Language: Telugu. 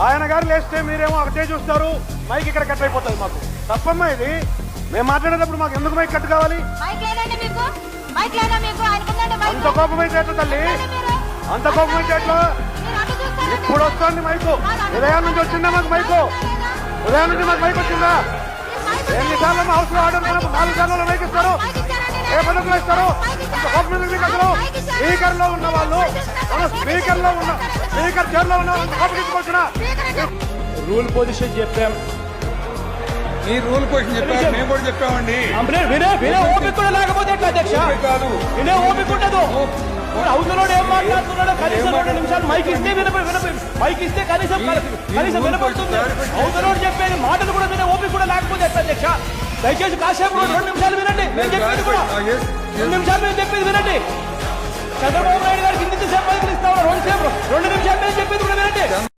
ఆయన గారు లేస్తే మీరేమో ఒకటే చూస్తారు, మైక్ ఇక్కడ కట్ అయిపోతుంది. మాకు తప్పమ్మా ఇది. మేము మాట్లాడేటప్పుడు మాకు ఎందుకు మైక్ కట్ కావాలి? అంత కోపం అయితే ఎట్లా తల్లి, అంత కోపం అయితే ఎట్లా? ఇప్పుడు వస్తుంది మైకు. ఉదయం నుంచి వచ్చిందా మాకు మైకు? ఉదయం నుంచి మాకు మైక్ వచ్చిందా? ఎన్నిసార్లు మా హౌస్ లో ఆర్డర్ 4 సార్లు మైక్ ఇస్తారు, ఏ పద్ధతిలో ఇస్తారు? అంత కోపం ఎందుకు మీకు అసలు? స్పీకర్ లో ఉన్న వాళ్ళు, స్పీకర్ లో ఉన్న స్పీకర్ చైర్ లో ఉన్న వాళ్ళు కోపం తీసుకోవాల్సిన రూల్ పొజిషన్ చెప్పాం. మీ రూల్ పొజిషన్ చెప్పారు, మేము కూడా చెప్పామండి. వినే ఓపిక కూడా లేకపోతే ఎట్లా అధ్యక్ష? కాదు, వినే ఓపిక ఉండదు. హౌస్ లో ఏం మాట్లాడుతున్నాడో కనీసం 2 నిమిషాలు మైక్ ఇస్తే మైక్ ఇస్తే కనీసం వినపడుతుంది. హౌస్ లో చెప్పేది మాటలు కూడా వినే ఓపిక కూడా లేకపోతే ఎట్లా అధ్యక్ష? దయచేసి కాసేపు 2 నిమిషాలు వినండి. నేను చెప్పేది కూడా 2 నిమిషాలు నేను చెప్పేది వినండి. చంద్రబాబు నాయుడు గారికి ఇంత సేపు మైకులు ఇస్తా ఉన్నారు, 2 నిమిషాలు నేను చెప్పేది కూడా వినండి.